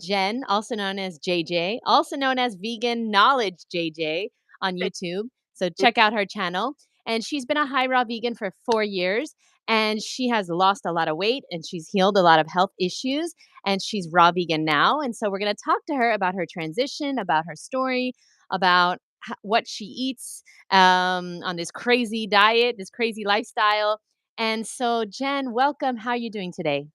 Jen, also known as JJ, also known as Vegan Knowledge JJ on YouTube. So check out her channel. And she's been a high raw vegan for 4 years, and she has lost a lot of weight and she's healed a lot of health issues, and she's raw vegan now. And so we're going to talk to her about her transition, about her story, about what she eats on this crazy diet, this crazy lifestyle. And so, Jen, welcome. How are you doing today?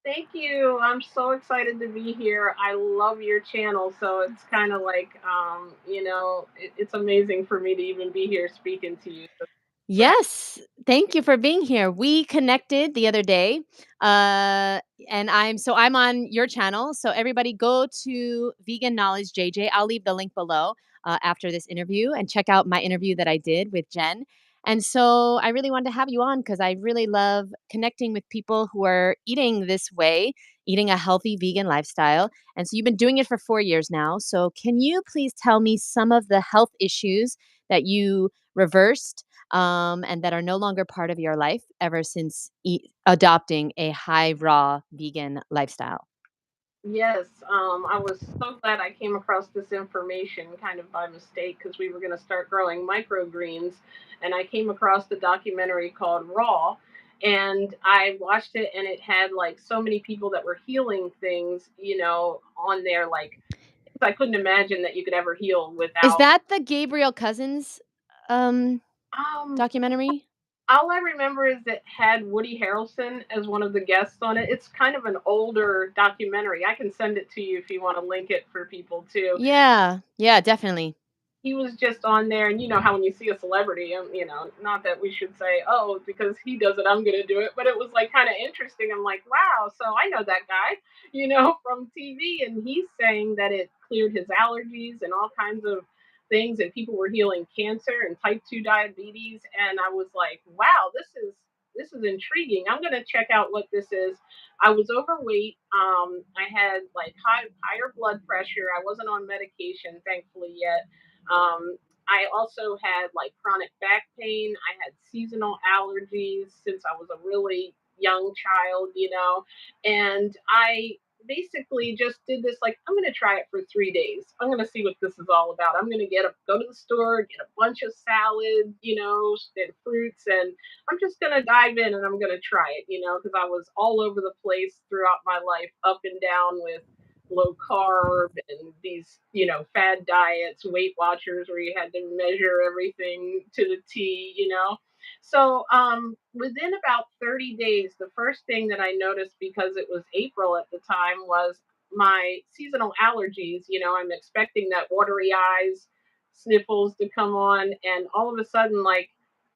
Thank you. I'm so excited to be here. I love your channel, so it's kind of like, it's amazing for me to even be here speaking to you. So glad. Yes, thank you for being here. We connected the other day, and I'm on your channel. So everybody, go to Vegan Knowledge JJ. I'll leave the link below after this interview, and check out my interview that I did with Jen. And so I really wanted to have you on because I really love connecting with people who are eating this way, eating a healthy vegan lifestyle. And so you've been doing it for 4 years now. So can you please tell me some of the health issues that you reversed, and that are no longer part of your life ever since adopting a high raw vegan lifestyle? Yes, I was so glad I came across this information kind of by mistake because we were going to start growing microgreens, and I came across the documentary called Raw, and I watched it, and it had like so many people that were healing things, on there, like I couldn't imagine that you could ever heal Is without. that the Gabriel Cousins um, Um, documentary? all I remember is it had Woody Harrelson as one of the guests on it. It's kind of an older documentary. I can send it to you if you want to link it for people too. Yeah, yeah, definitely. He was just on there, and you know how when you see a celebrity, not that we should say, oh, because he does it, I'm going to do it, but it was like kind of interesting. I'm like, wow, so I know that guy, from TV, and he's saying that it cleared his allergies and all kinds of things, and people were healing cancer and type 2 diabetes, and I was like, wow, this is intriguing. I'm going to check out what this is. I was overweight. I had like higher blood pressure. I wasn't on medication, thankfully, yet. I also had like chronic back pain. I had seasonal allergies since I was a really young child, and I basically just did this like, I'm going to try it for 3 days. I'm going to see what this is all about. I'm going to go to the store, get a bunch of salad, and fruits, and I'm just going to dive in and I'm going to try it, because I was all over the place throughout my life, up and down with low carb and these, fad diets, Weight Watchers, where you had to measure everything to the T, So within about 30 days, the first thing that I noticed, because it was April at the time, was my seasonal allergies. I'm expecting that watery eyes, sniffles to come on, and all of a sudden, like,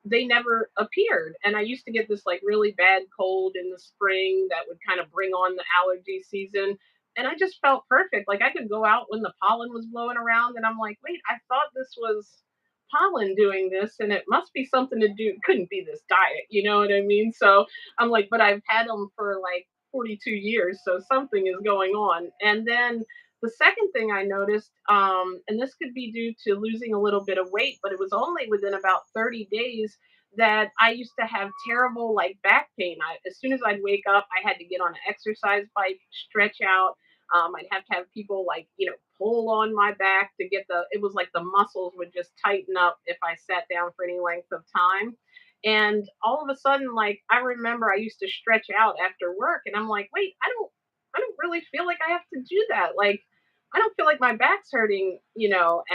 they never appeared. And I used to get this like really bad cold in the spring that would kind of bring on the allergy season, and I just felt perfect. Like I could go out when the pollen was blowing around, and I'm like, wait, I thought this was pollen doing this, and it must be something to do. Couldn't be this diet, you know what I mean? So I'm like, but I've had them for like 42 years, so something is going on. And then the second thing I noticed, and this could be due to losing a little bit of weight, but it was only within about 30 days that I used to have terrible like back pain. As soon as I'd wake up, I had to get on an exercise bike, stretch out. I'd have to have people like, pull on my back to get it was like the muscles would just tighten up if I sat down for any length of time. And all of a sudden, like, I remember I used to stretch out after work, and I'm like, wait, I don't really feel like I have to do that. Like, I don't feel like my back's hurting,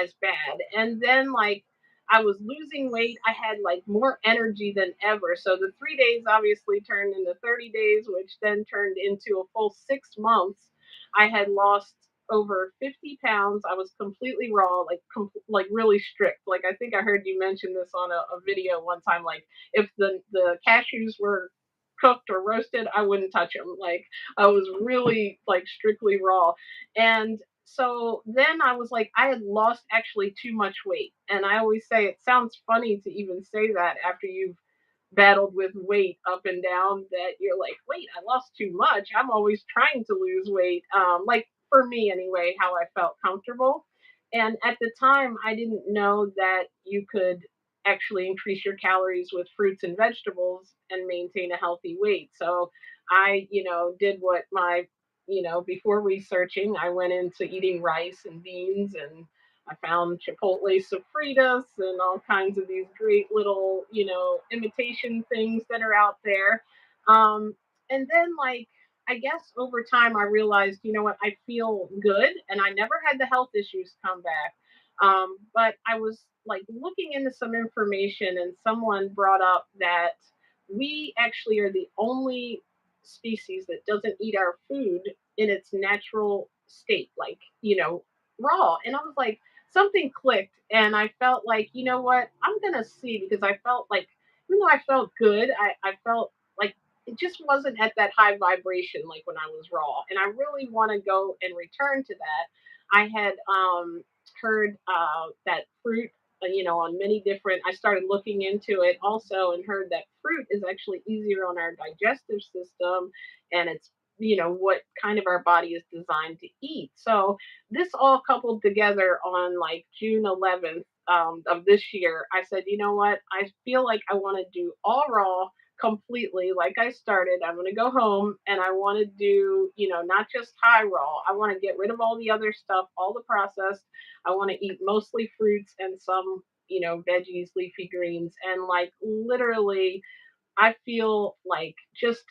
as bad. And then, like, I was losing weight. I had like more energy than ever. So the 3 days obviously turned into 30 days, which then turned into a full 6 months. I had lost over 50 pounds. I was completely raw, like like really strict. Like I think I heard you mention this on a video one time. Like if the cashews were cooked or roasted, I wouldn't touch them. Like I was really like strictly raw. And so then I was like, I had lost actually too much weight. And I always say it sounds funny to even say that after you've battled with weight up and down, that you're like, wait, I lost too much. I'm always trying to lose weight. Like for me anyway, how I felt comfortable. And at the time, I didn't know that you could actually increase your calories with fruits and vegetables and maintain a healthy weight. So I, did what my before researching, I went into eating rice and beans, and I found Chipotle sofritas and all kinds of these great little, imitation things that are out there. Um, and then, like, I guess over time, I realized, you know what, I feel good, and I never had the health issues come back. But I was like looking into some information, and someone brought up that we actually are the only species that doesn't eat our food in its natural state, like, raw. And I was like, something clicked, and I felt like, you know what, I'm going to see, because I felt like, even though I felt good, I felt like it just wasn't at that high vibration like when I was raw. And I really want to go and return to that. I had heard that fruit, on many different, I started looking into it also, and heard that fruit is actually easier on our digestive system, and it's, what kind of our body is designed to eat. So this all coupled together on like June 11th of this year, I said, you know what? I feel like I want to do all raw completely like I started. I'm going to go home, and I want to do, not just high raw. I want to get rid of all the other stuff, all the processed. I want to eat mostly fruits and some, veggies, leafy greens, and like literally I feel like just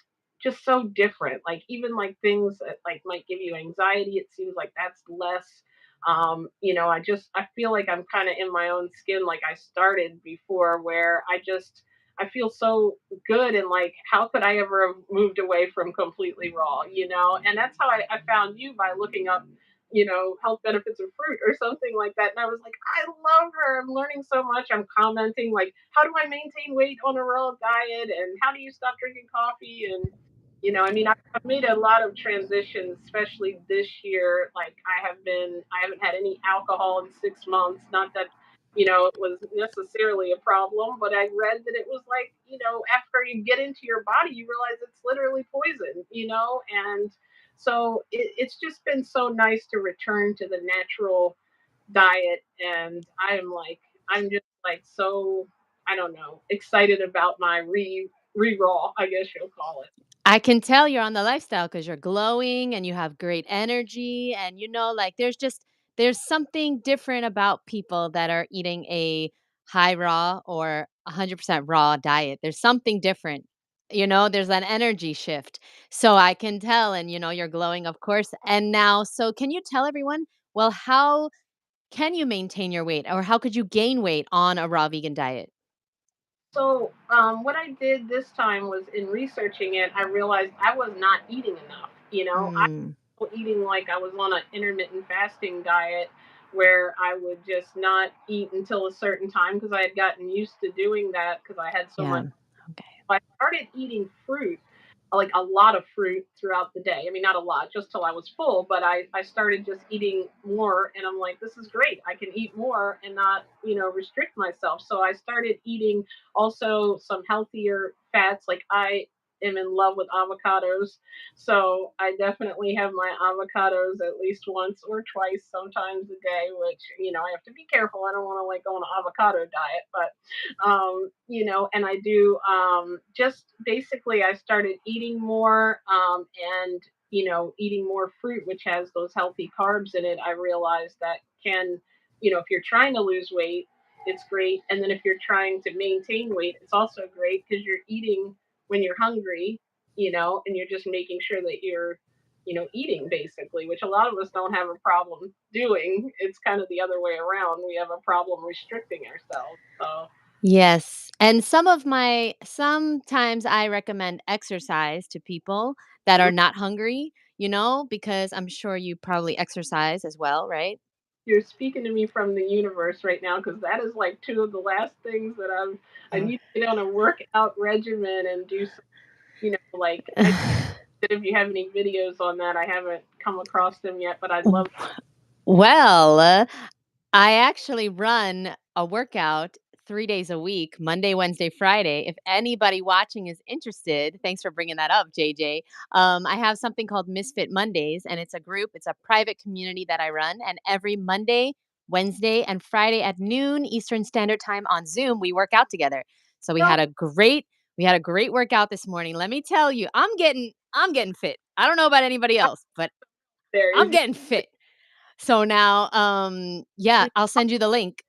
so different. Like even like things that like might give you anxiety, it seems like that's less. I feel like I'm kind of in my own skin like I started before, where I feel so good, and like how could I ever have moved away from completely raw, And that's how I found you, by looking up, health benefits of fruit or something like that. And I was like, I love her. I'm learning so much. I'm commenting like, how do I maintain weight on a raw diet, and how do you stop drinking coffee? And I mean, I've made a lot of transitions, especially this year. Like I haven't had any alcohol in 6 months. Not that it was necessarily a problem, but I read that it was like, after you get into your body, you realize it's literally poison, and so it's just been so nice to return to the natural diet. And I'm just like so, I don't know, excited about my re raw, I guess you'll call it. I can tell you're on the lifestyle because you're glowing and you have great energy. And, like there's something different about people that are eating a high raw or 100% raw diet. There's something different. There's an energy shift. So I can tell. And, you're glowing, of course. And now, so can you tell everyone, well, how can you maintain your weight or how could you gain weight on a raw vegan diet? So, what I did this time was, in researching it, I realized I was not eating enough. I Mm, was eating like I was on an intermittent fasting diet, where I would just not eat until a certain time, because I had gotten used to doing that because I had so yeah. much. Okay. I started eating fruit, like a lot of fruit throughout the day. I mean, not a lot, just till I was full, but I started just eating more, and I'm like, this is great. I can eat more and not, restrict myself. So I started eating also some healthier fats. Like I am in love with avocados. So I definitely have my avocados at least once or twice, sometimes a day, which, I have to be careful. I don't want to like go on an avocado diet, but and I do just basically I started eating more, and eating more fruit, which has those healthy carbs in it. I realized that can, if you're trying to lose weight, it's great, and then if you're trying to maintain weight, it's also great because you're eating when you're hungry, and you're just making sure that you're eating basically, which a lot of us don't have a problem doing. It's kind of the other way around. We have a problem restricting ourselves. So Yes. And sometimes I recommend exercise to people that are not hungry, because I'm sure you probably exercise as well, right? you're speaking to me from the universe right now, because that is like two of the last things that I Uh, need to get on a workout regimen and do some, like I said, if you have any videos on that, I haven't come across them yet, but I'd love. well, I actually run a workout 3 days a week, Monday, Wednesday, Friday. If anybody watching is interested, thanks for bringing that up, JJ. I have something called Misfit Mondays, and it's a group, it's a private community that I run. And every Monday, Wednesday, and Friday at noon Eastern Standard Time on Zoom, we work out together. So we had a great workout this morning. Let me tell you, I'm getting I'm getting fit. I don't know about anybody else, but There I'm is getting fit. So now, yeah, I'll send you the link.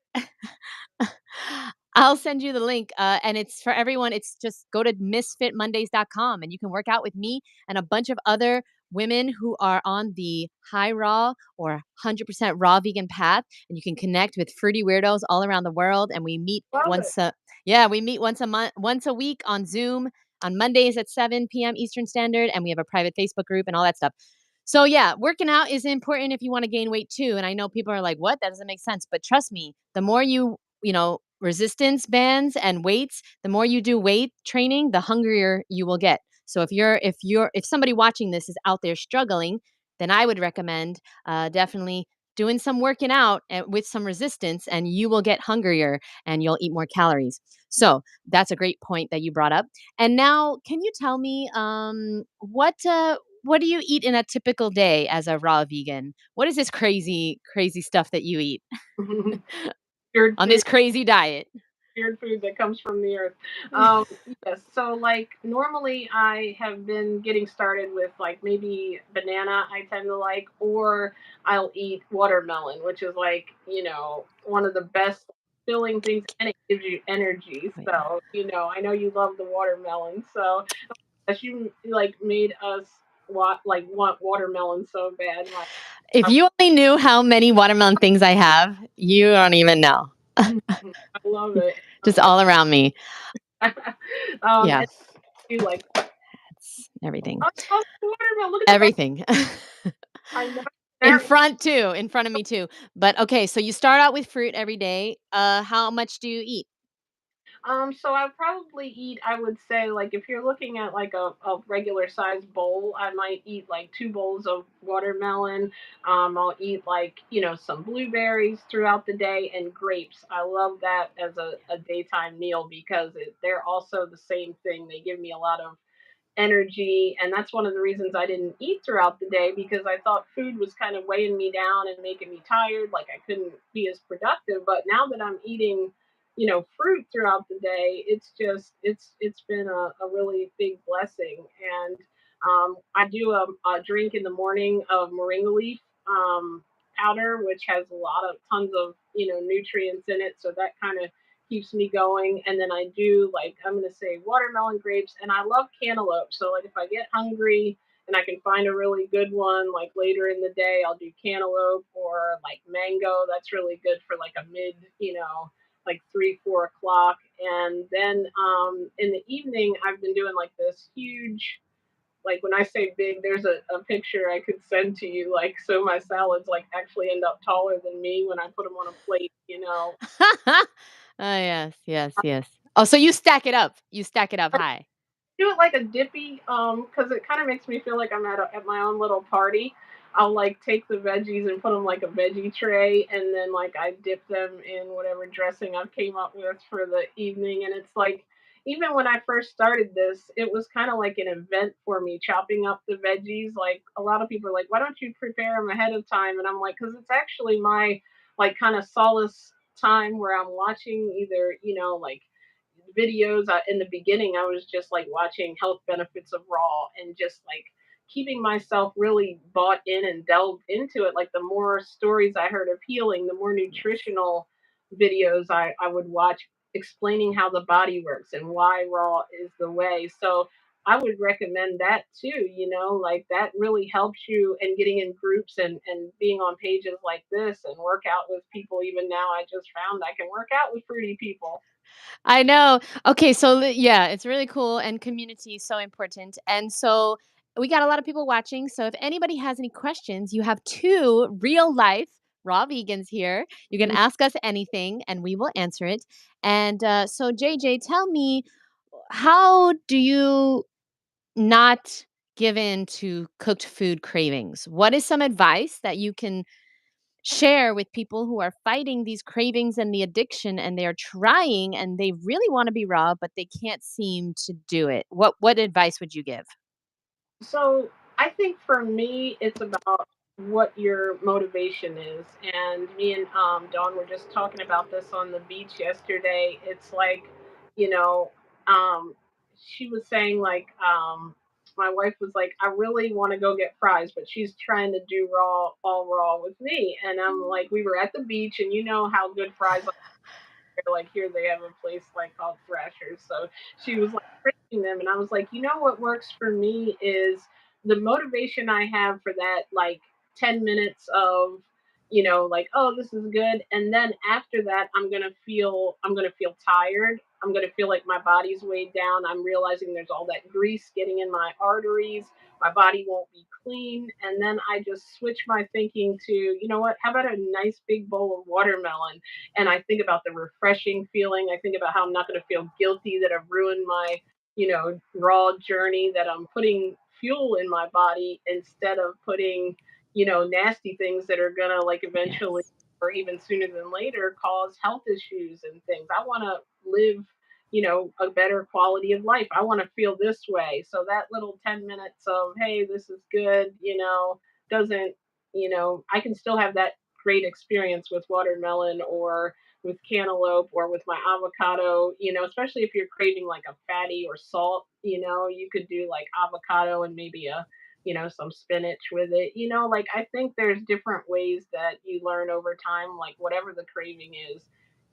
I'll send you the link, and it's for everyone. It's just go to misfitmondays.com and you can work out with me and a bunch of other women who are on the high raw or 100% raw vegan path. And you can connect with fruity weirdos all around the world. And we meet love it. yeah, we meet once a month, once a week on Zoom on Mondays at 7 p.m. Eastern Standard. And we have a private Facebook group and all that stuff. So yeah, working out is important if you want to gain weight too. And I know people are like, what? That doesn't make sense. But trust me, the more resistance bands and weights, the more you do weight training, the hungrier you will get. So if somebody watching this is out there struggling, then I would recommend definitely doing some working out with some resistance, and you will get hungrier and you'll eat more calories. So that's a great point that you brought up. And now, can you tell me what do you eat in a typical day as a raw vegan? What is this crazy stuff that you eat Weird on food. this crazy diet? Weird food that comes from the earth. Yes. So like normally I have been getting started with like maybe banana I tend to like, or I'll eat watermelon, which is like, one of the best filling things and it gives you energy. Oh, yeah. So, I know you love the watermelon. So as you like made us want watermelon so bad. Like If I, you only knew how many watermelon things I have, you don't even know. I love it. Just all around me. Yeah, And you like it's everything. oh, watermelon. Look at the back. Everything. I know In that. front too, in front of me too. But okay, so you start out with fruit every day. How much do you eat? So I probably eat, I would say, like if you're looking at like a regular size bowl, I might eat like 2 bowls of watermelon. I'll eat like, some blueberries throughout the day and grapes. I love that as a daytime meal because they're also the same thing. They give me a lot of energy. And that's one of the reasons I didn't eat throughout the day because I thought food was kind of weighing me down and making me tired. Like I couldn't be as productive. But now that I'm eating, fruit throughout the day, it's been a really big blessing. And I do a drink in the morning of moringa leaf powder, which has a lot of tons of nutrients in it. So that kind of keeps me going. And then I do like I'm gonna say watermelon grapes, and I love cantaloupe. So like if I get hungry and I can find a really good one, like later in the day, I'll do cantaloupe or like mango. That's really good for like a mid, like 3, 4 o'clock. And then in the evening, I've been doing like this huge like when I say big, there's a picture I could send to you. Like, so my salads like actually end up taller than me when I put them on a plate. Oh, yes, yes, yes. Oh, so you stack it up. You stack it up high. Do it like a dippy, because it kind of makes me feel like I'm at my own little party. I'll like take the veggies and put them like a veggie tray, and then like I dip them in whatever dressing I've came up with for the evening. And it's like even when I first started this, it was kind of like an event for me chopping up the veggies. Like a lot of people are like, why don't you prepare them ahead of time? And I'm like, because it's actually my like kind of solace time where I'm watching either like videos. In the beginning, I was just like watching health benefits of raw and just like keeping myself really bought in and delved into it. Like the more stories I heard of healing, the more Yes. nutritional videos I would watch explaining how the body works and why raw is the way. So I would recommend that too, like that really helps you and getting in groups and being on pages like this and work out with people. Even now, I just found I can work out with fruity people. I know. Okay, so yeah, it's really cool and community is so important. And so we got a lot of people watching. So if anybody has any questions, you have two real life raw vegans here. You can ask us anything and we will answer it. And so JJ, tell me, how do you not give in to cooked food cravings? What is some advice that you can share with people who are fighting these cravings and the addiction, and they're trying and they really want to be raw but they can't seem to do it? What advice would you give? So I think for me, it's about what your motivation is. And me and Dawn were just talking about this on the beach yesterday. It's like, you know, um, she was saying like my wife was like, I really want to go get fries, but she's trying to do raw, all raw with me. And I'm like, we were at the beach, and you know how good fries like here they have a place like called Thrashers. So she was like rating them, and I was like, you know what works for me is the motivation I have for that like 10 minutes of like, oh, this is good, and then after that I'm gonna feel tired. I'm gonna feel like my body's weighed down. I'm realizing there's all that grease getting in my arteries. My body won't be clean, and then I just switch my thinking to, you know what, how about a nice big bowl of watermelon, and I think about the refreshing feeling. I think about how I'm not going to feel guilty that I've ruined my, raw journey, that I'm putting fuel in my body instead of putting, nasty things that are going to like eventually Yes. or even sooner than later cause health issues and things. I want to live, a better quality of life. I want to feel this way. So that little 10 minutes of, hey, this is good, doesn't, I can still have that great experience with watermelon or with cantaloupe or with my avocado, especially if you're craving like a fatty or salt, you could do like avocado and maybe some spinach with it. Like I think there's different ways that you learn over time, like whatever the craving is,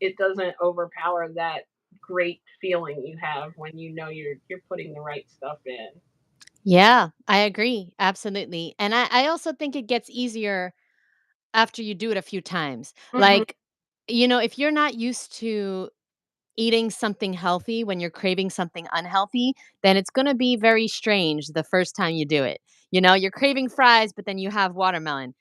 it doesn't overpower that great feeling you have when you know you're putting the right stuff in. Yeah, I agree. Absolutely. And I also think it gets easier after you do it a few times. Hmm. Like, if you're not used to eating something healthy when you're craving something unhealthy, then it's going to be very strange the first time you do it. You're craving fries, but then you have watermelon.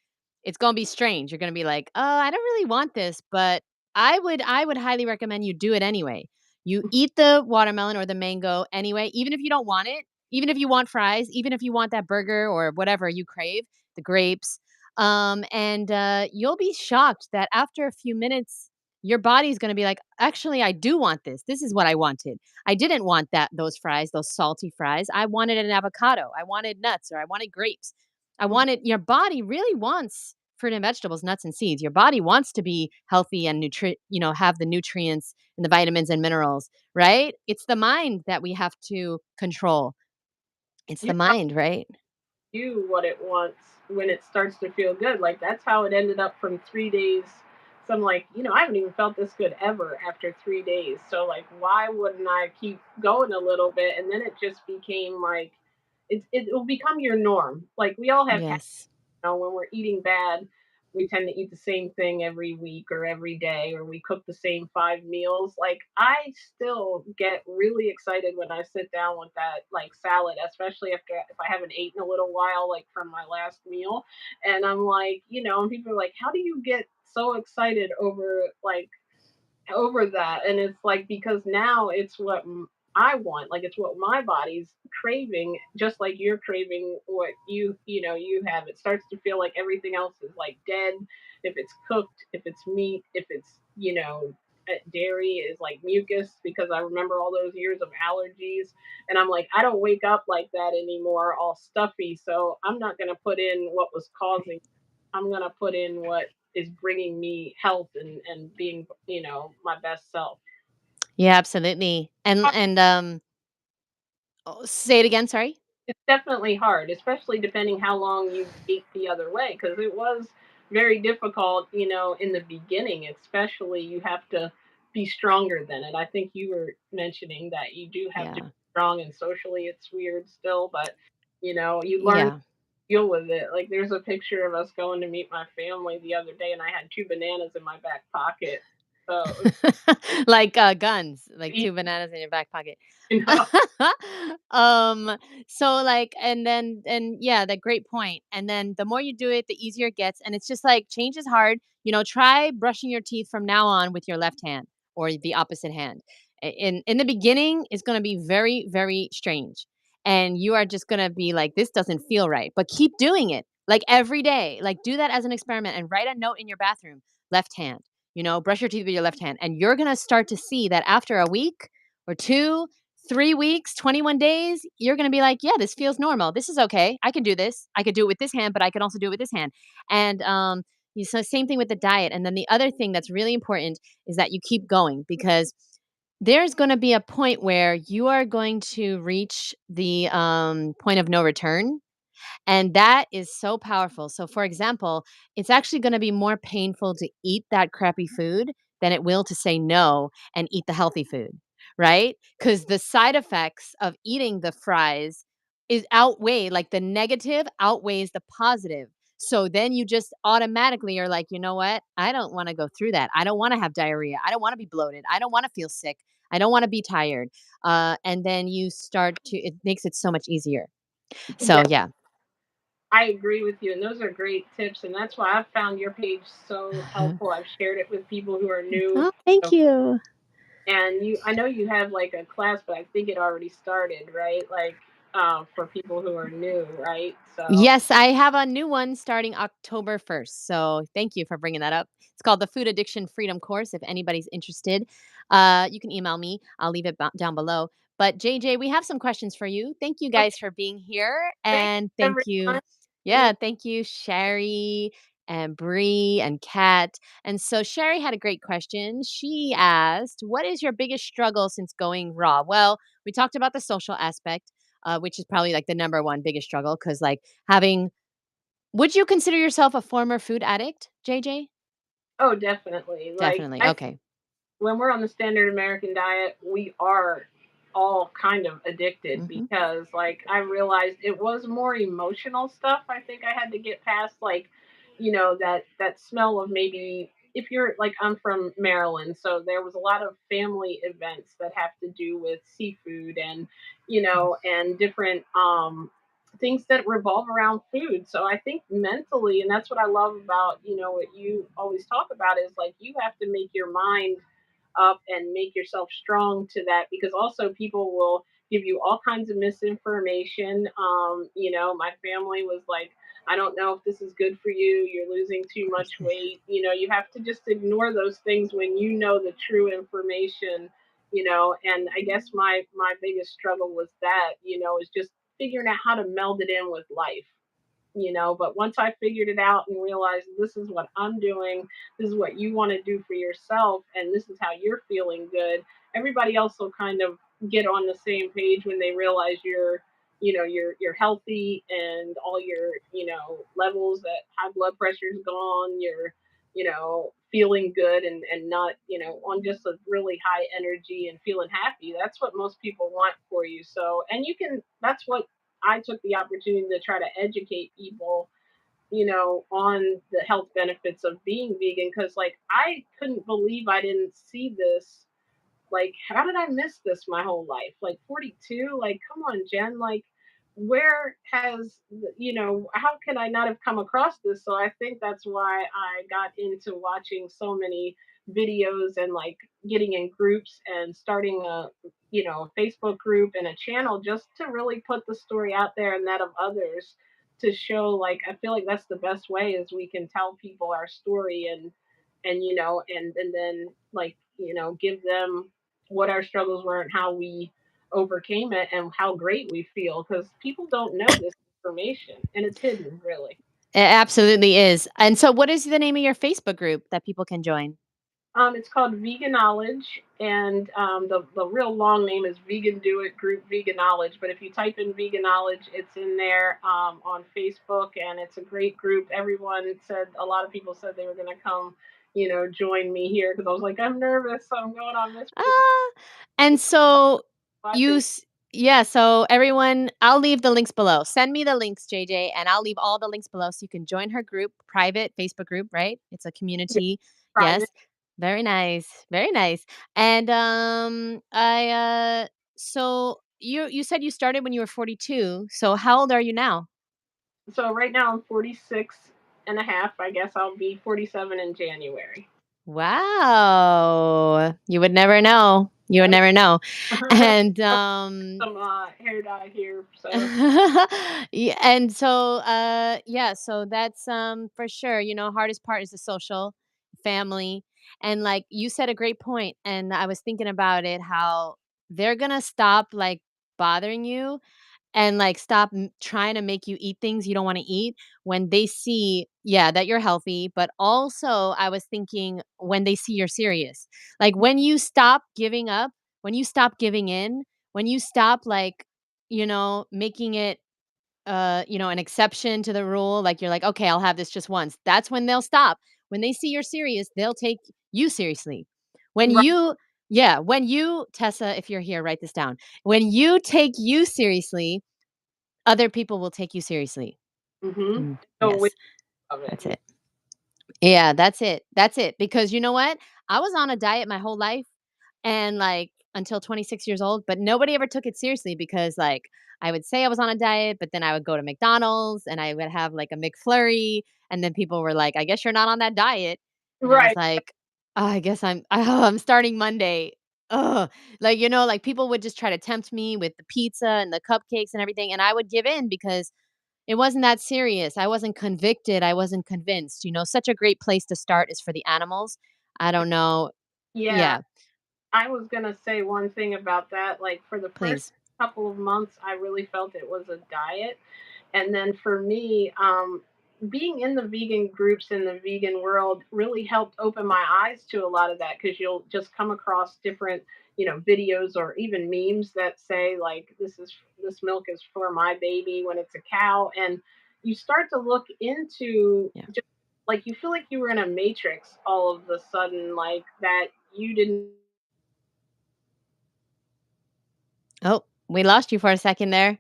It's going to be strange. You're going to be like, "Oh, I don't really want this," but I would highly recommend you do it anyway. You eat the watermelon or the mango anyway, even if you don't want it, even if you want fries, even if you want that burger or whatever you crave, the grapes. And you'll be shocked that after a few minutes your body's gonna be like, "Actually, I do want this. This is what I wanted. I didn't want those fries, those salty fries. I wanted an avocado. I wanted nuts, or I wanted grapes. I wanted." Your body really wants fruit and vegetables, nuts and seeds. Your body wants to be healthy and have the nutrients and the vitamins and minerals, right? It's the mind that we have to control. It's the mind, right? Do what it wants when it starts to feel good. Like that's how it ended up from 3 days. So I'm like, I haven't even felt this good ever after 3 days. So like, why wouldn't I keep going a little bit? And then it just became like, it will become your norm. Like we all have Yes. when we're eating bad, we tend to eat the same thing every week or every day, or we cook the same 5 meals. Like I still get really excited when I sit down with that like salad, especially after if I haven't eaten a little while, like from my last meal. And I'm like, and people are like, how do you get so excited over that? And it's like because now it's what I want. Like it's what my body's craving, just like you're craving what you have. It starts to feel like everything else is like dead. If it's cooked, if it's meat, if it's dairy is like mucus, because I remember all those years of allergies, and I'm like, I don't wake up like that anymore, all stuffy. So I'm not gonna put in what was causing. I'm gonna put in what is bringing me health and being, my best self. Yeah, absolutely. Say it again, sorry? It's definitely hard, especially depending how long you ate the other way, because it was very difficult, in the beginning, especially you have to be stronger than it. I think you were mentioning that you do have to be Yeah. strong, and socially it's weird still, but you learn to Yeah. deal with it. Like there's a picture of us going to meet my family the other day, and I had 2 bananas in my back pocket. So Like, guns, like 2 bananas in your back pocket. you know, Um, so, like and yeah, that great point, and then the more you do it, the easier it gets, and it's just like, change is hard, try brushing your teeth from now on with your left hand or the opposite hand. In the beginning, it's gonna be very, very strange, and you are just gonna be like, "This doesn't feel right," but keep doing it, like, every day, like, do that as an experiment and write a note in your bathroom, left hand. Brush your teeth with your left hand. And you're going to start to see that after a week or 2, 3 weeks, 21 days, you're going to be like, yeah, this feels normal. This is okay. I can do this. I could do it with this hand, but I can also do it with this hand. And so same thing with the diet. And then the other thing that's really important is that you keep going because there's gonna be a point where you are going to reach the, point of no return, and that is so powerful. So, for example, it's actually gonna be more painful to eat that crappy food than it will to say no and eat the healthy food, right? Because the side effects of eating the fries is outweigh like, the negative outweighs the positive. So then you just automatically are like, "You know what? I don't wanna go through that. I don't wanna have diarrhea. I don't wanna be bloated. I don't wanna feel sick. I don't wanna be tired." And then you start to it makes it so much easier. So, Yeah, yeah. I agree with you, and those are great tips, and that's why I've found your page so helpful. I've shared it with people who are new, Oh, thank you. and I know you have like a class, but I think it already started, right? Like, for people who are new, right? So, Yes, I have a new one starting October 1st. So thank you for bringing that up. It's called the Food Addiction Freedom Course. If anybody's interested, you can email me. I'll leave it down below. But JJ, we have some questions for you. Thank you guys okay, for being here. thanks And thank you. everyone. Yeah. Yeah, thank you, Sherry and Bree and Kat. And so Sherry had a great question. She asked, "What is your biggest struggle since going raw?" Well, we talked about the social aspect, which is probably like the number one biggest struggle because like having would you consider yourself a former food addict, JJ? Oh, definitely. Like, Definitely, I okay. when we're on the standard American diet, we are all kind of addicted Mhm. because like I realized it was more emotional stuff I think I had to get past, like, that smell of, maybe if you're like, I'm from Maryland, so there was a lot of family events that have to do with seafood and and different things that revolve around food. So I think mentally, and that's what I love about, what you always talk about, is like you have to make your mind up and make yourself strong to that, because also people will give you all kinds of misinformation. My family was like, I don't know if this is good for you, you're losing too much weight. You have to just ignore those things when you know the true information. And I guess my biggest struggle was that, is just figuring out how to meld it in with life. But once I figured it out and realized this is what I'm doing, this is what you want to do for yourself, and this is how you're feeling good, everybody else will kind of get on the same page when they realize you're healthy, and all your levels, that high blood pressure's gone, you're feeling good, and not on just a really high energy and feeling happy. That's what most people want for you. So, and you can that's what I took the opportunity to try to educate people, on the health benefits of being vegan, because like I couldn't believe I didn't see this. Like, how did I miss this my whole life? Like 42, like come on, Jen, like where has how can I not have come across this? So I think that's why I got into watching so many videos, and like getting in groups and starting a Facebook group and a channel, just to really put the story out there and that of others, to show, like, I feel like that's the best way, is we can tell people our story, and then, like, give them what our struggles were and how we overcame it and how great we feel, because people don't know this information and it's hidden, really. It absolutely is. And so what is the name of your Facebook group that people can join? It's called Vegan Knowledge, and the real long name is Vegan Do It Group Vegan Knowledge. But if you type in Vegan Knowledge, it's in there, on Facebook, and it's a great group. Everyone said, a lot of people said they were going to come, join me here, because I was like, I'm nervous, so I'm going on this Ah, and so you watching. s yeah, so everyone I'll leave the links below. Send me the links, JJ, and I'll leave all the links below so you can join her group, private Facebook group, right? It's a community. Private. Yes. Very nice. Very nice. And, I, so you said you started when you were 42. So how old are you now? So right now I'm 46 and a half. I guess I'll be 47 in January. Wow. You would never know. You would Nope. never know. And, Some hair dye here. So yeah, and so, yeah, so that's, for sure, hardest part is the social, family, and, like, you said a great point, and I was thinking about it, how they're gonna stop, like, bothering you and, like, stop trying to make you eat things you don't wanna eat when they see, yeah, that you're healthy, but also I was thinking when they see you're serious. Like, when you stop giving up when you stop giving in, when you stop, like, making it, an exception to the rule, like, you're like, "Okay, I'll have this just once." That's when they'll stop. When they see you're serious, they'll take you seriously. When Right. you Yeah, when you Tessa, if you're here, write this down. When you take you seriously, other people will take you seriously. Mhm. Mm, No way yes, of it. that's it. Yeah, that's it. That's it. Because you know what? I was on a diet my whole life and like until 26 years old, but nobody ever took it seriously because like I would say I was on a diet, but then I would go to McDonald's and I would have like a McFlurry and then people were like, "I guess you're not on that diet." And I was Right. like, "Oh, I guess I'm starting Monday." Ugh. Like, like people would just try to tempt me with the pizza and the cupcakes and everything and I would give in because it wasn't that serious. I wasn't convicted, I wasn't convinced, such a great place to start is for the animals. I don't know. Yeah. Yeah, I was gonna say one thing about that. Like for the first please. couple of months, I really felt it was a diet, and then for me, being in the vegan groups in the vegan world really helped open my eyes to a lot of that because you'll just come across different, videos or even memes that say like this milk is for my baby when it's a cow, and you start to look into Yeah. just like you feel like you were in a matrix all of a sudden, like that you didn't. Oh, we lost you for a second there.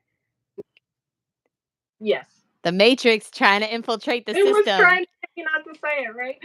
Yes. The Matrix trying to infiltrate the It was system. trying to get you not to say it, right?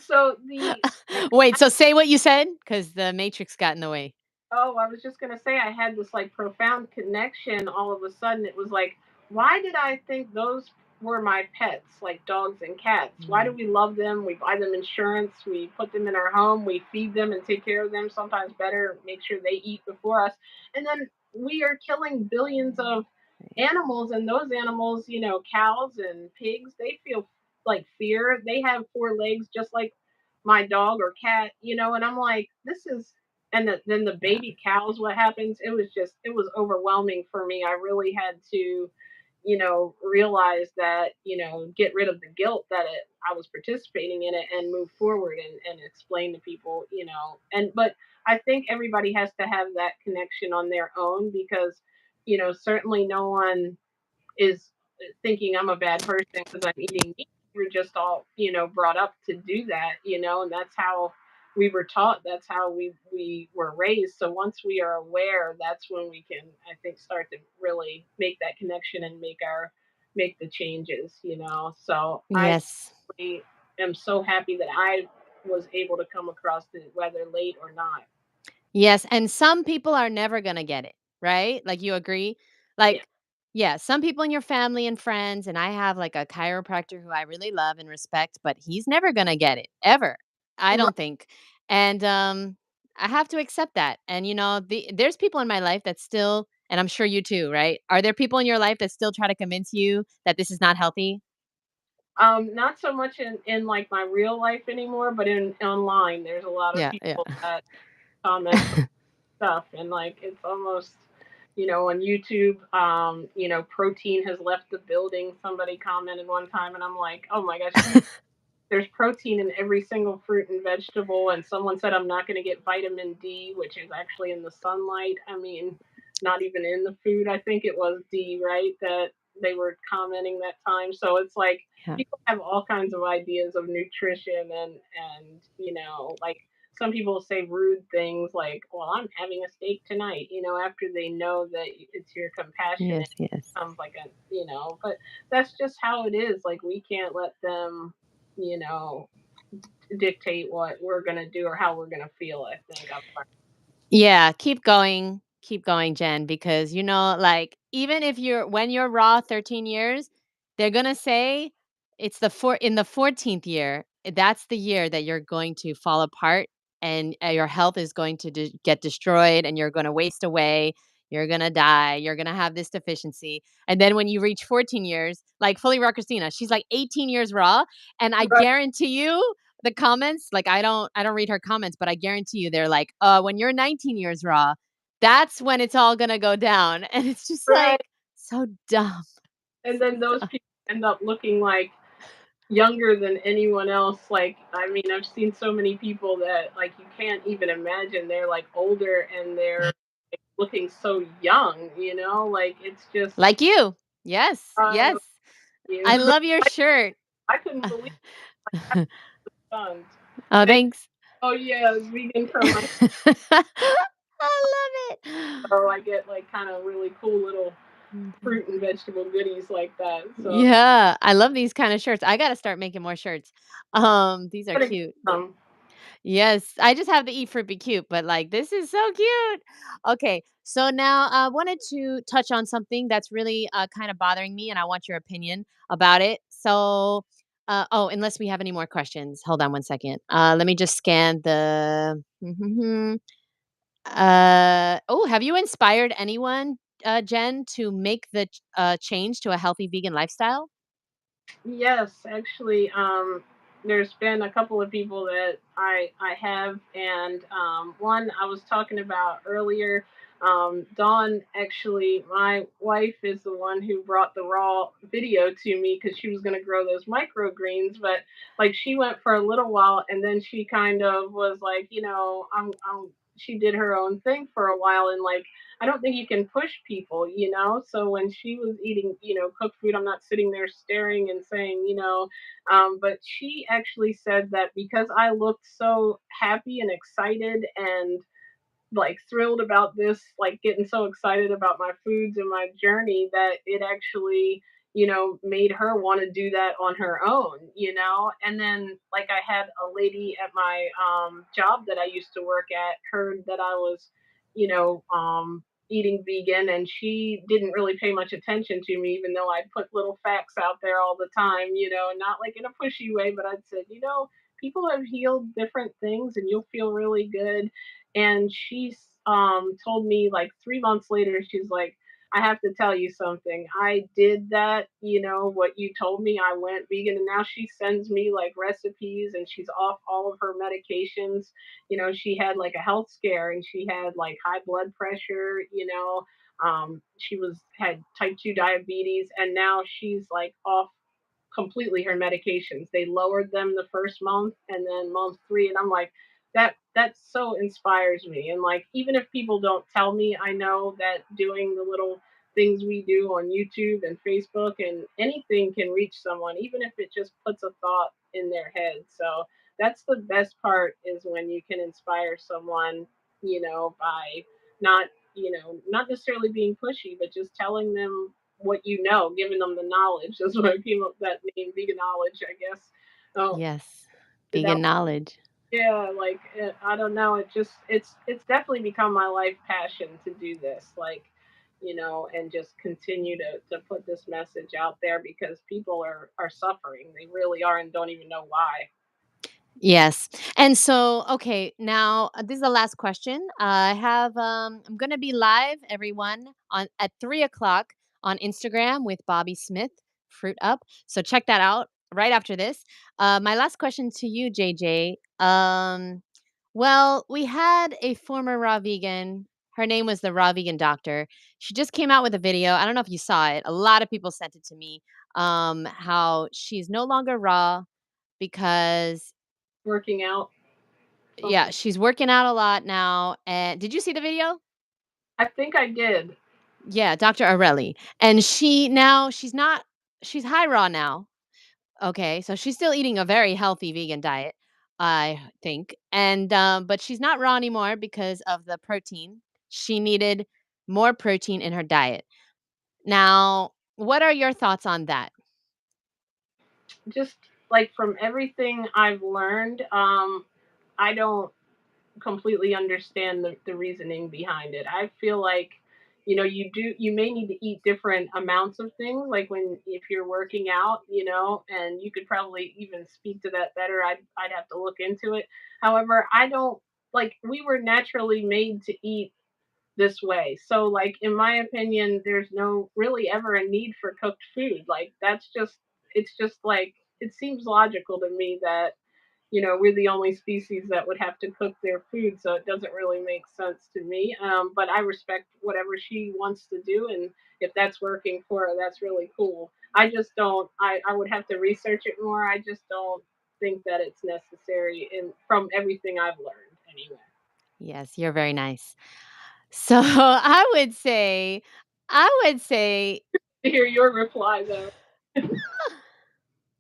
So the I Wait, so say what you said? Because the Matrix got in the way. Oh, I was just gonna say I had this like profound connection all of a sudden. It was like, why did I think those were my pets, like dogs and cats? Why do Mm, we love them? We buy them insurance, we put them in our home, we feed them and take care of them, sometimes better, make sure they eat before us. And then we are killing billions of right. animals, and those animals, cows and pigs, they feel like fear. They have four legs just like my dog or cat, and I'm like, this is and then the Yeah. baby cows, what happens, it was overwhelming for me. I really had to realize that, get rid of the guilt that I was participating in it and move forward and explain to people, and but I think everybody has to have that connection on their own because certainly no one is thinking I'm a bad person because I'm eating meat. We're just all, brought up to do that, and that's how we were taught. That's how we were raised. So once we are aware, that's when we can, I think, start to really make that connection and make the changes, So I Yes. really am so happy that I was able to come across it, whether late or not. Yes, and some people are never gonna get it, right? Like, you agree? Yeah. Like, yeah, some people in your family and friends, and I have, like, a chiropractor who I really love and respect, but he's never gonna get it, ever, I Right. don't think, and, I have to accept that, and, there's people in my life that still and I'm sure you too, right? Are there people in your life that still try to convince you that this is not healthy? Not so much in like my real life anymore, but in online, there's a lot of Yeah, yeah. people that comment stuff, and like it's almost, on YouTube, protein has left the building. Somebody commented one time, and I'm like, oh my gosh, there's protein in every single fruit and vegetable. And someone said I'm not going to get vitamin D, which is actually in the sunlight. I mean, not even in the food. I think it was D, right? That they were commenting that time. So it's like Yeah. people have all kinds of ideas of nutrition, and like some people say rude things like, "Well, I'm having a steak tonight," after they know that it's your compassion. Yes, It yes. becomes like but that's just how it is. Like we can't let them you know, dictate what we're gonna do or how we're gonna feel. I think up front. Yeah, keep going, Jen, because like even if when you're raw 13 years, they're gonna say it's in the 14th year. That's the year that you're going to fall apart and your health is going to get destroyed and you're going to waste away. You're gonna die. You're gonna have this deficiency, and then when you reach 14 years, like fully raw Christina, she's like 18 years raw, and I Right. guarantee you, the comments, like, I don't read her comments, but I guarantee you they're like, when you're 19 years raw, that's when it's all gonna go down." And it's just Right. like, so dumb. And then So those dumb. people end up looking like younger than anyone else. Like, I mean, I've seen so many people that like you can't even imagine. They're like older and they're looking so young, you know? Like it's just Like you. Yes, oh, yes. you. I love your I, shirt. I couldn't believe sons. Oh, They thanks. oh yeah, vegan from my I love so it. I get like kind of really cool little Mhm. fruit and vegetable goodies like that. So Yeah, I love these kind of shirts. I gotta start making more shirts. These are I'm gonna get cute. some. Yes, I just have to eat fruit be cute, but like this is so cute. Okay, so now I wanted to touch on something that's really kind of bothering me, and I want your opinion about it. So, oh, unless we have any more questions, hold on one second. Let me just scan the. Oh, have you inspired anyone, Jen, to make the change to a healthy vegan lifestyle? Yes, actually, there's been a couple of people that I have, and one I was talking about earlier. Dawn, actually, my wife is the one who brought the raw video to me because she was going to grow those microgreens, but like she went for a little while, and then she kind of was like, she did her own thing for a while, and like I don't think you can push people, you know. So when she was eating, cooked food, I'm not sitting there staring and saying, but she actually said that because I looked so happy and excited and like thrilled about this, like getting so excited about my foods and my journey that it actually, made her want to do that on her own, And then like I had a lady at my job that I used to work at heard that I was, eating vegan and she didn't really pay much attention to me even though I'd put little facts out there all the time, not like in a pushy way, but I'd said, people have healed different things and you'll feel really good. And she told me like 3 months later, she's like, I have to tell you something. I did that, what you told me. I went vegan, and now she sends me like recipes, and she's off all of her medications. She had like a health scare, and she had like high blood pressure. She was had type 2 diabetes, and now she's like off completely her medications. They lowered them the first month and then month 3, and I'm like, that so inspires me. And like even if people don't tell me, I know that doing the little things we do on YouTube and Facebook and anything can reach someone, even if it just puts a thought in their head. So that's the best part is when you can inspire someone, by not, not necessarily being pushy, but just telling them what you know, giving them the knowledge. That's what I came up with that name, vegan knowledge, I guess. Oh, Yes, that vegan knowledge. yeah, like I don't know. It's definitely become my life passion to do this, like and just continue to put this message out there because people are suffering. They really are, and don't even know why. Yes. And so, okay, now this is the last question. I have I'm gonna be live, everyone, on at 3 o'clock on Instagram with Bobby Smith, Fruit Up. So check that out right after this. My last question to you, JJ. Well, we had a former raw vegan. Her name was the raw vegan doctor. She just came out with a video. I don't know if you saw it. A lot of people sent it to me. How she's no longer raw because Working out yeah, something. she's working out a lot now, and did you see the video? I think I did. Yeah, Dr. Arelli, and she's high raw now, okay, so she's still eating a very healthy vegan diet, I think, and, but she's not raw anymore because of the protein. She needed more protein in her diet. Now, what are your thoughts on that? Just like from everything I've learned, I don't completely understand the reasoning behind it. I feel like you may need to eat different amounts of things like when if you're working out, and you could probably even speak to that better. I'd have to look into it. However, I don't like we were naturally made to eat this way. So like in my opinion, there's no really ever a need for cooked food. Like that's just it's just like it seems logical to me that we're the only species that would have to cook their food, so it doesn't really make sense to me. But I respect whatever she wants to do, and if that's working for her, that's really cool. I just don't. I would have to research it more. I just don't think that it's necessary in from everything I've learned anyway. Yes, you're very nice. So, I would say To hear your reply though.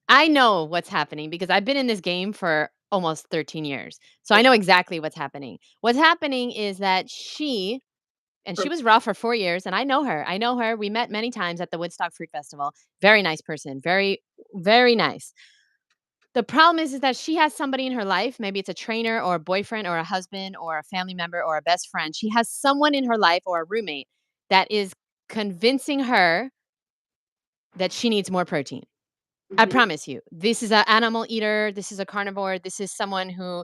I know what's happening because I've been in this game for almost 13 years. So I Okay. know exactly what's happening. What's happening is that she was raw for 4 years, and I know her. I know her. We met many times at the Woodstock Fruit Festival. Very nice person. Very, very nice. The problem is that she has somebody in her life, maybe it's a trainer or a boyfriend or a husband or a family member or a best friend. She has someone in her life or a roommate that is convincing her that she needs more protein. I Mhm. promise you. This is an animal eater, this is a carnivore, this is someone who,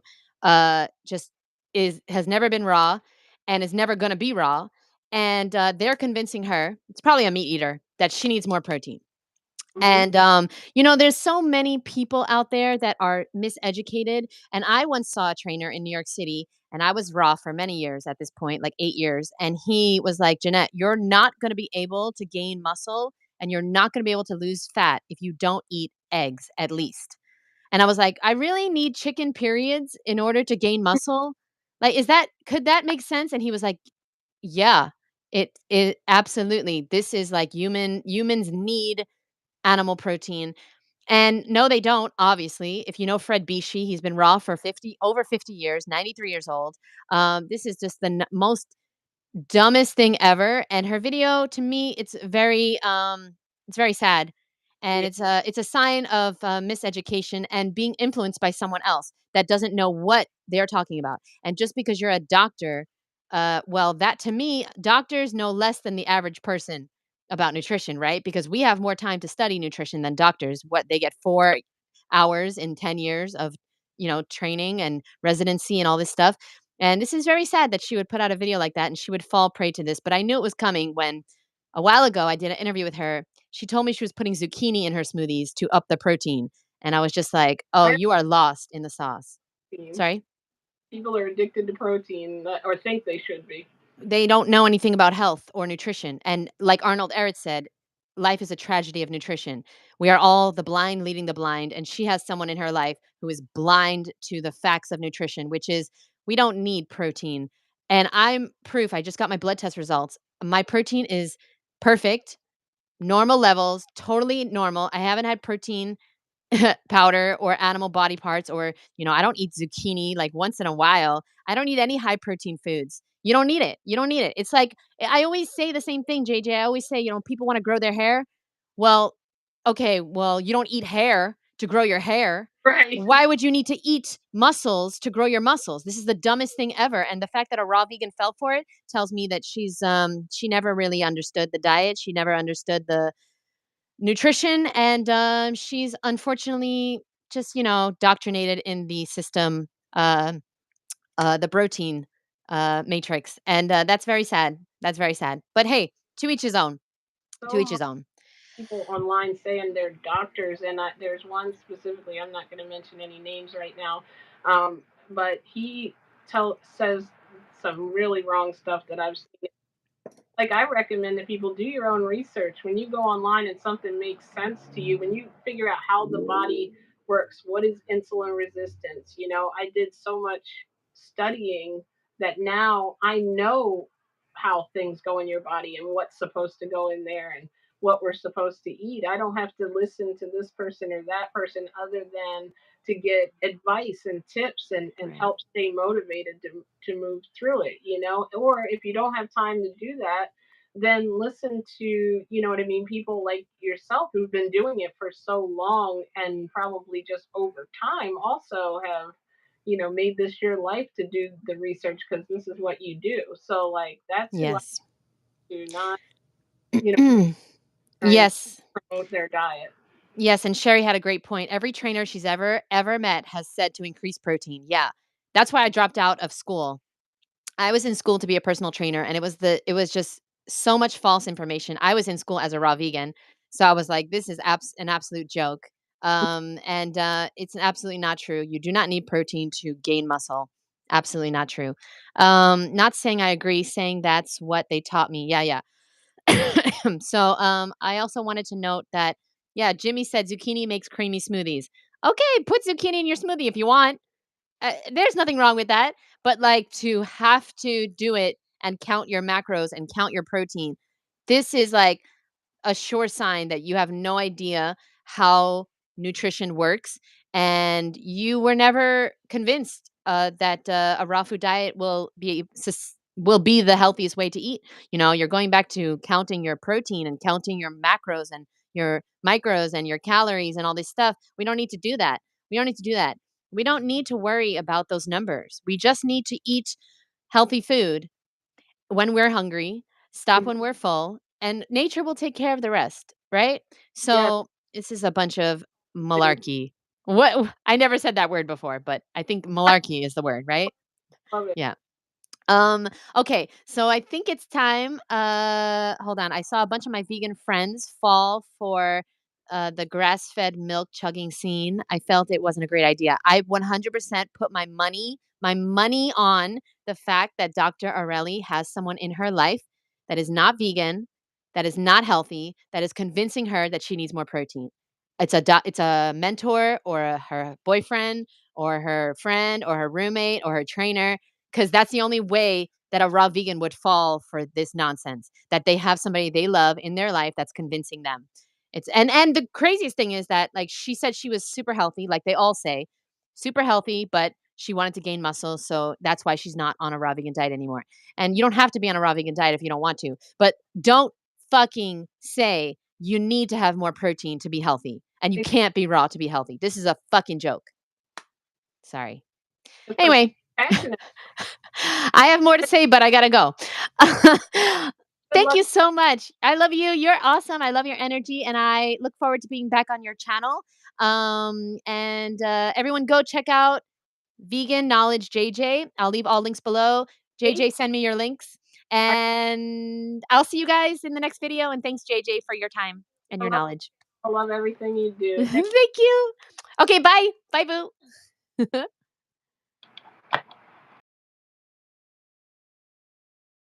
just has never been raw and is never gonna be raw, and, they're convincing her, it's probably a meat eater, that she needs more protein. Mhm. And, there's so many people out there that are miseducated, and I once saw a trainer in New York City, and I was raw for many years at this point, like 8 years, and he was like, "Jeanette, you're not gonna be able to gain muscle, and you're not gonna be able to lose fat if you don't eat eggs, at least." And I was like, "I really need chicken periods in order to gain muscle? Like, could that make sense?" And he was like, "Yeah, it absolutely. This is like humans need animal protein." And no, they don't, obviously. If you know Fred Bishi, he's been raw for over 50 years, 93 years old. This is just the most dumbest thing ever, and her video to me, it's very sad, and Yeah. it's a sign of, miseducation and being influenced by someone else that doesn't know what they're talking about, and just because you're a doctor, well, that to me, doctors know less than the average person about nutrition, right? Because we have more time to study nutrition than doctors. What, they get 4 hours in 10 years of, training and residency and all this stuff, and this is very sad that she would put out a video like that and she would fall prey to this, but I knew it was coming when a while ago I did an interview with her. She told me she was putting zucchini in her smoothies to up the protein. And I was just like, "Oh, I have you are lost in the sauce." seen Sorry? people are addicted to protein or think they should be. They don't know anything about health or nutrition. And like Arnold Ehret said, life is a tragedy of nutrition. We are all the blind leading the blind. And she has someone in her life who is blind to the facts of nutrition, which is we don't need protein. And I'm proof. I just got my blood test results. My protein is perfect, normal levels, totally normal. I haven't had protein powder or animal body parts or, I don't eat zucchini like once in a while. I don't eat any high protein foods. You don't need it. You don't need it. It's like I always say the same thing, JJ. I always say, people want to grow their hair. Well, okay, well, you don't eat hair to grow your hair. Right. Why would you need to eat muscles to grow your muscles? This is the dumbest thing ever. And the fact that a raw vegan fell for it tells me that she never really understood the diet. She never understood the nutrition, and, she's unfortunately just, doctrinated in the system, the protein, matrix, and, that's very sad. That's very sad. But hey, to each his own. To So each much his own. people online saying they're doctors, and there's one specifically. I'm not going to mention any names right now, but he says some really wrong stuff that I've seen. Like, I recommend that people do your own research. When you go online and something makes sense to you, when you figure out how the body works, what is insulin resistance, I did so much studying that now I know how things go in your body and what's supposed to go in there and what we're supposed to eat. I don't have to listen to this person or that person other than to get advice and tips and Right. help stay motivated to move through it, or if you don't have time to do that, then listen to, what I mean, people like yourself who've been doing it for so long and probably just over time also have, made this your life to do the research because this is what you do. So, like, that's who I Yes. do, not, you know, trying to Yes. promote their diet. Yes, and Sherry had a great point. Every trainer she's ever met has said to increase protein. Yeah. That's why I dropped out of school. I was in school to be a personal trainer, and it was just so much false information. I was in school as a raw vegan, so I was like, "This is an absolute joke," and it's absolutely not true. You do not need protein to gain muscle. Absolutely not true. Not saying I agree, saying that's what they taught me. Yeah, yeah. So, I also wanted to note that Yeah, Jimmy said zucchini makes creamy smoothies. Okay, put zucchini in your smoothie if you want. There's nothing wrong with that. But like to have to do it and count your macros and count your protein, this is like a sure sign that you have no idea how nutrition works, and you were never convinced that a raw food diet will be the healthiest way to eat. You know, you're going back to counting your protein and counting your macros and your micros and your calories and all this stuff. We don't need to do that. We don't need to do that. We don't need to worry about those numbers. We just need to eat healthy food when we're hungry, stop Mhm. when we're full, and nature will take care of the rest, right? Yes, So, this is a bunch of it malarkey. What I never said that word before, but I think malarkey is the word, right? love it. Yeah. Um, okay, so I think it's time. Hold on. I saw a bunch of my vegan friends fall for the grass-fed milk chugging scene. I felt it wasn't a great idea. I 100% put my money on the fact that Dr. Areli has someone in her life that is not vegan, that is not healthy, that is convincing her that she needs more protein. It's a mentor or her boyfriend or her friend or her roommate or her trainer, 'cause that's the only way that a raw vegan would fall for this nonsense, that they have somebody they love in their life that's convincing them. And the craziest thing is that, like, she said she was super healthy, like they all say, super healthy, but she wanted to gain muscle, so that's why she's not on a raw vegan diet anymore. And you don't have to be on a raw vegan diet if you don't want to, but don't fucking say you need to have more protein to be healthy, and you It's can't be raw to be healthy. This is a fucking joke. Sorry. just like Anyway, passionate. I have more to say, but I gotta go. Good Thank luck. you so much. I love you. You're awesome. I love your energy, and I look forward to being back on your channel. And everyone, go check out Vegan Knowledge JJ. I'll leave all links below. Thank JJ, send me your links, I and I'll see you guys in the next video. And thanks, JJ, for your time and your love knowledge. I love everything you do. Thank Thank you. Okay, bye. Bye, boo.